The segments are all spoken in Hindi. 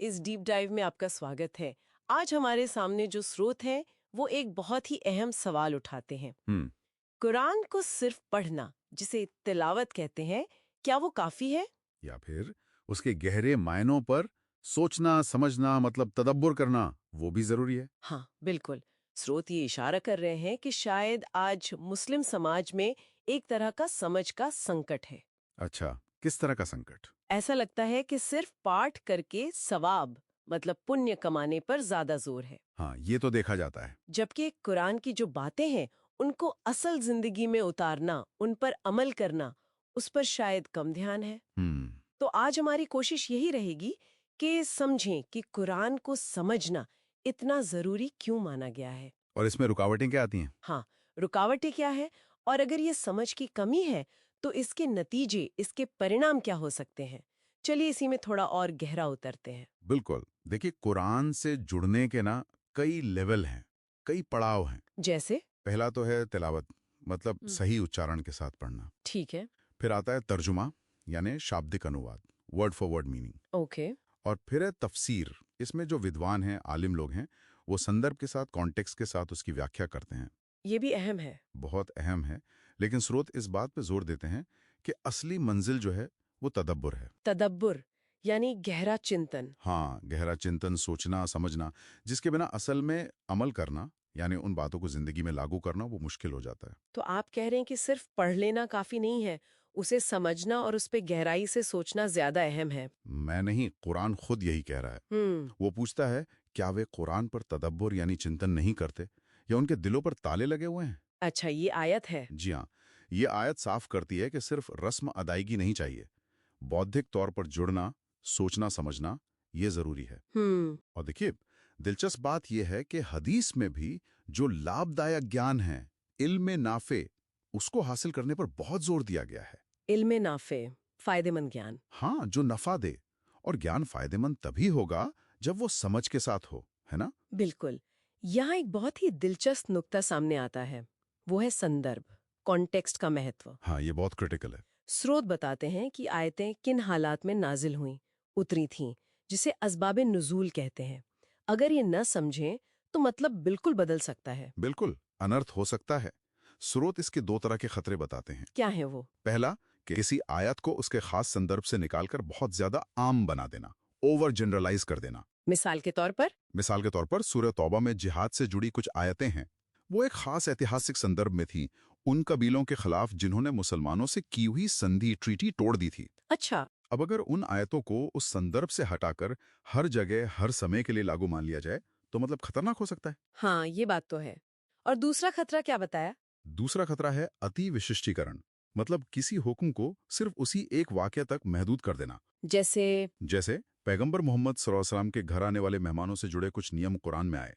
इस डीप डाइव में आपका स्वागत है। आज हमारे सामने जो स्रोत है वो एक बहुत ही अहम सवाल उठाते हैं। कुरान को सिर्फ पढ़ना, जिसे तिलावत कहते हैं, क्या वो काफी है? या फिर उसके गहरे मायनों पर सोचना, समझना, मतलब तदब्बुर करना, वो भी जरूरी है। हाँ, बिल्कुल। स्रोत ये इशारा कर रहे हैं कि शायद आज मुस्लिम समाज में एक तरह का समझ का संकट है। अच्छा, किस तरह का संकट? ऐसा लगता है कि सिर्फ पाठ करके सवाब मतलब पुण्य कमाने पर ज्यादा जोर है, हाँ, ये तो देखा जाता है। जबकि कुरान की जो बातें हैं उनको असल जिंदगी में उतारना, उन पर अमल करना, उस पर शायद कम ध्यान है। हम्म। तो आज हमारी कोशिश यही रहेगी कि समझें कि कुरान को समझना इतना जरूरी क्यों माना गया है। और इसमें रुकावटें क्या आती हैं? हाँ, रुकावटें क्या है, और अगर ये समझ की कमी है तो इसके नतीजे, इसके परिणाम क्या हो सकते हैं। चलिए इसी में थोड़ा और गहरा उतरते हैं। बिल्कुल। देखिए, कुरान से जुड़ने के ना कई लेवल हैं, कई पड़ाव हैं। जैसे? पहला तो है तिलावत, मतलब हम्म, सही उच्चारण के साथ पढ़ना। ठीक है। फिर आता है तर्जुमा, यानी शाब्दिक अनुवाद, word for word meaning. Okay. और फिर है तफसीर। इसमें जो विद्वान हैं, आलिम लोग हैं, वो संदर्भ के साथ, कॉन्टेक्स्ट के साथ उसकी व्याख्या करते हैं। ये भी अहम है। बहुत अहम है। लेकिन स्रोत इस बात पे जोर देते हैं कि असली मंजिल जो है वो तदब्बुर है। तदब्बुर यानी गहरा चिंतन। हाँ, गहरा चिंतन, सोचना, समझना, जिसके बिना असल में अमल करना, यानी उन बातों को जिंदगी में लागू करना, वो मुश्किल हो जाता है। तो आप कह रहे हैं कि सिर्फ पढ़ लेना काफी नहीं है, उसे समझना और उस पर गहराई से सोचना ज्यादा अहम है। मैं नहीं, कुरान खुद यही कह रहा है। हम्म। वो पूछता है, क्या वे कुरान पर तदब्बुर यानी चिंतन नहीं करते, या उनके दिलों पर ताले लगे हुए हैं? अच्छा, ये आयत है। जी हाँ, ये आयत साफ करती है कि सिर्फ रस्म अदायगी नहीं चाहिए, बौद्धिक तौर पर जुड़ना, सोचना समझना, ये जरूरी है। हम्म। और देखिए, दिलचस्प बात यह है कि हदीस में भी जो लाभदायक ज्ञान है, इल्म नाफे, उसको हासिल करने पर बहुत जोर दिया गया है। इल्मे नाफे, फायदेमंद ज्ञान। हाँ, जो नफा दे। और ज्ञान फायदेमंद तभी होगा जब वो समझ के साथ हो, है ना? बिल्कुल। यहाँ एक बहुत ही दिलचस्प नुक्ता सामने आता है, वो है संदर्भ, कॉन्टेक्स्ट का महत्व। हाँ, ये बहुत क्रिटिकल है। स्रोत बताते हैं कि आयतें किन हालात में नाजिल हुईं, उतरी थीं, जिसे असबाबे नुजूल कहते हैं। अगर ये न समझें तो मतलब बिल्कुल बदल सकता है। बिल्कुल, अनर्थ हो सकता है। स्रोत इसके दो तरह के खतरे बताते हैं। क्या है वो? पहला, कि किसी आयत को उसके खास संदर्भ से निकालकर बहुत ज्यादा आम बना देना, ओवर जनरलाइज कर देना। मिसाल के तौर पर? मिसाल के तौर पर सूरह तौबा में जिहाद से जुड़ी कुछ आयतें हैं। वो एक खास ऐतिहासिक संदर्भ में थी, उन कबीलों के खिलाफ जिन्होंने मुसलमानों से की हुई संधि, ट्रीटी तोड़ दी थी। अच्छा। अब अगर उन आयतों को उस संदर्भ से हटाकर हर जगह हर समय के लिए लागू मान लिया जाए, तो मतलब खतरनाक हो सकता है। हाँ, ये बात तो है। और दूसरा खतरा क्या बताया? दूसरा खतरा है अति विशिष्टीकरण, मतलब किसी हुक्म को सिर्फ उसी एक वाक्य तक महदूद कर देना। जैसे? जैसे पैगंबर मोहम्मद सल्लल्लाहु अलैहि वसल्लम के घर आने वाले मेहमानों से जुड़े कुछ नियम कुरान में आए।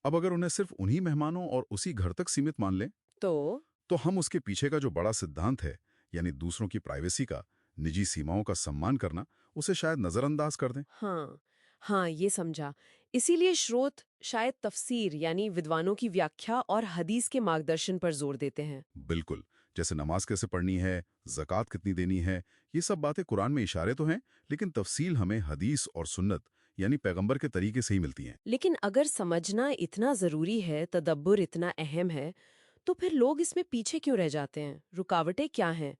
अब अगर उन्हें सिर्फ उन्हीं मेहमानों और उसी घर तक सीमित मान लें, तो? तो हम उसके पीछे का जो बड़ा सिद्धांत है, यानी दूसरों की प्राइवेसी का, निजी सीमाओं का सम्मान करना, उसे शायद नजरअंदाज कर दें। हाँ, हाँ, ये समझा। इसीलिए स्रोत शायद तफसीर यानी विद्वानों की व्याख्या और हदीस के मार्गदर्शन पर जोर देते हैं। बिल्कुल। जैसे नमाज कैसे पढ़नी है, ज़कात कितनी देनी है, ये सब बातें कुरान में इशारे तो हैं, लेकिन तफसील हमें हदीस और सुन्नत यानी पैगंबर के तरीके से ही मिलती हैं। लेकिन अगर समझना इतना जरूरी है, तदब्बुर इतना अहम है, तो फिर लोग इसमें पीछे क्यों रह जाते हैं? रुकावटें क्या हैं?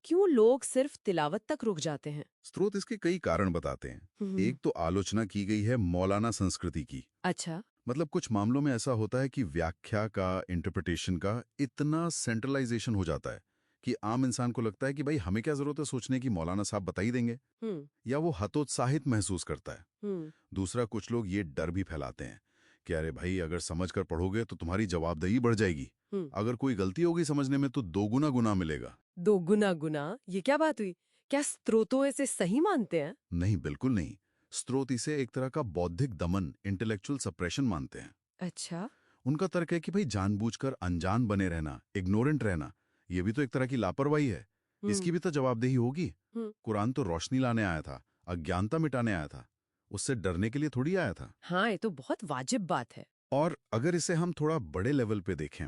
क्यों लोग सिर्फ तिलावत तक रुक जाते हैं? स्रोत इसके कई कारण बताते हैं। हम्म। एक तो आलोचना की गई है मौलाना संस्कृति की। अच्छा। मतलब कुछ मामलों में ऐसा होता है कि व्याख्या का, इंटरप्रिटेशन का इतना सेंट्रलाइजेशन हो जाता है कि आम इंसान को लगता है कि भाई हमें क्या जरूरत है सोचने की, मौलाना साहब बता ही देंगे। हम्म। या वो हतोत्साहित महसूस करता है। हम्म। दूसरा, कुछ लोग ये डर भी फैलाते हैं कि अरे भाई, अगर समझ कर पढ़ोगे तो तुम्हारी जवाबदेही बढ़ जाएगी, हम्म। अगर कोई गलती होगी समझने में तो दोगुना गुनाह मिलेगा। दो गुना गुना, ये क्या बात हुई? क्या स्त्रोतों इसे सही मानते हैं? नहीं, बिल्कुल नहीं। स्रोत इसे एक तरह का बौद्धिक दमन, इंटेलेक्चुअल सप्रेशन मानते हैं। अच्छा। उनका तर्क है कि भाई जानबूझकर अनजान बने रहना, इग्नोरेंट रहना, ये भी तो एक तरह की लापरवाही है। हम्म। इसकी भी तो जवाबदेही होगी। हम्म। कुरान तो रोशनी लाने आया था, अज्ञानता मिटाने आया था, उससे डरने के लिए थोड़ी आया था। हाँ, ये तो बहुत वाजिब बात है। और अगर इसे हम थोड़ा बड़े लेवल पे देखें,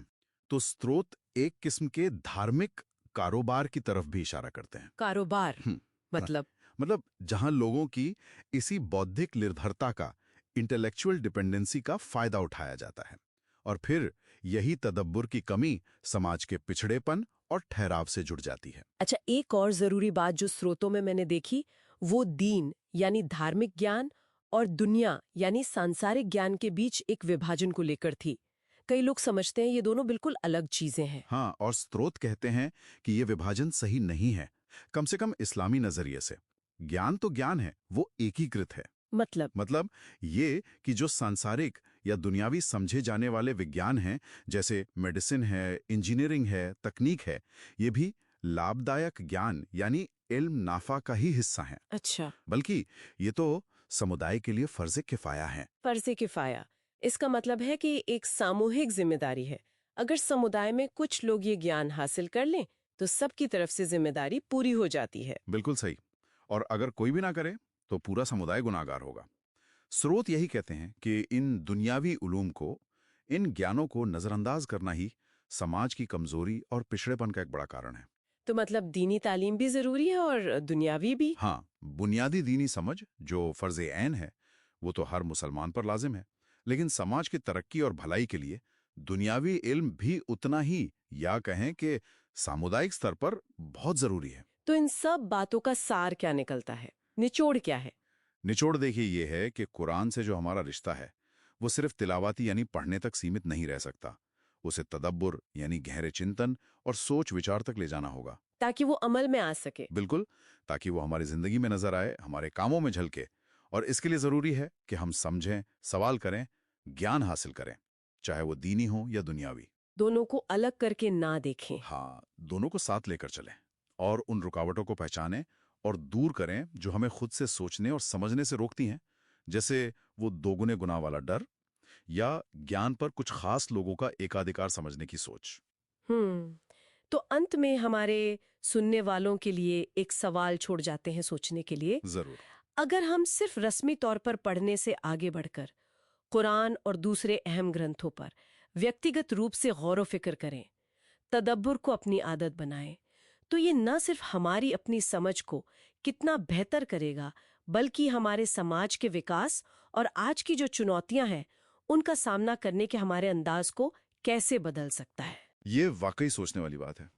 तो स्रोत एक किस्म के धार्मिक कारोबार की तरफ भी इशारा करते हैं। कारोबार? हम्म, हाँ, मतलब? मतलब जहां लोगों की इसी बौद्धिक निर्भरता का, इंटेलेक्चुअल डिपेंडेंसी का फायदा उठाया जाता है। और फिर यही तदब्बुर की कमी समाज के पिछड़ेपन और ठहराव से जुड़ जाती है। अच्छा, एक और जरूरी बात जो स्रोतों में मैंने देखी, वो दीन यानी धार्मिक ज्ञान और दुनिया यानी सांसारिक ज्ञान के बीच एक विभाजन को लेकर थी। कई लोग समझते हैं ये दोनों बिल्कुल अलग चीजें हैं। हाँ, और स्रोत कहते हैं कि ये विभाजन सही नहीं है, कम से कम इस्लामी नजरिए से। ज्ञान तो ज्ञान है, वो एकीकृत है। मतलब ये कि जो सांसारिक या दुनियावी समझे जाने वाले विज्ञान हैं, जैसे मेडिसिन है, इंजीनियरिंग है, तकनीक है, ये भी लाभदायक ज्ञान यानी इल्म नाफा का ही हिस्सा हैं। अच्छा, बल्कि ये तो समुदाय के लिए फर्ज किफाया है। फर्ज़े किफ़ाया, इसका मतलब है कि एक सामूहिक जिम्मेदारी है। अगर समुदाय में कुछ लोग ये ज्ञान हासिल कर लें, तो सबकी तरफ से जिम्मेदारी पूरी हो जाती है। बिल्कुल सही। और अगर कोई भी ना करे तो पूरा समुदाय गुनाहगार होगा। स्रोत यही कहते हैं कि इन दुनियावी उलूम को, इन ज्ञानों को नजरअंदाज करना ही समाज की कमजोरी और पिछड़ेपन का एक बड़ा कारण है। तो मतलब दीनी तालीम भी जरूरी है और दुनियावी भी। हाँ, बुनियादी दीनी समझ जो फर्ज ऐन है, वो तो हर मुसलमान पर लाजिम है, लेकिन समाज की तरक्की और भलाई के लिए दुनियावी इल्म भी उतना ही, या कहें कि सामुदायिक स्तर पर बहुत जरूरी है। तो इन सब बातों का सार क्या निकलता है, निचोड़ क्या है? निचोड़ देखिए ये है कि कुरान से जो हमारा रिश्ता है, वो सिर्फ तिलावाती यानी पढ़ने तक सीमित नहीं रह सकता। उसे तदब्बुर यानी गहरे चिंतन और सोच विचार तक ले जाना होगा। ताकि वो अमल में आ सके। बिल्कुल, ताकि वो हमारी जिंदगी में नजर आए, हमारे कामों में झलके। और इसके लिए जरूरी है कि हम समझें, सवाल करें, ज्ञान हासिल करें, चाहे वो दीनी हो या दुनियावी। दोनों को अलग करके ना देखें। हाँ, दोनों को साथ लेकर चलें और उन रुकावटों को पहचानें और दूर करें जो हमें खुद से सोचने और समझने से रोकती हैं, जैसे वो दोगुने गुनाह वाला डर या ज्ञान पर कुछ खास लोगों का एकाधिकार समझने की सोच। तो अंत में हमारे सुनने वालों के लिए एक सवाल छोड़ जाते हैं सोचने के लिए। जरूर। अगर हम सिर्फ रस्मी तौर पर पढ़ने से आगे बढ़कर कुरान और दूसरे अहम ग्रंथों पर व्यक्तिगत रूप से गौर व फिक्र करें, तदब्बुर को अपनी आदत बनाएं, तो ये न सिर्फ हमारी अपनी समझ को कितना बेहतर करेगा, बल्कि हमारे समाज के विकास और आज की जो चुनौतियां हैं, उनका सामना करने के हमारे अंदाज को कैसे बदल सकता है। ये वाकई सोचने वाली बात है।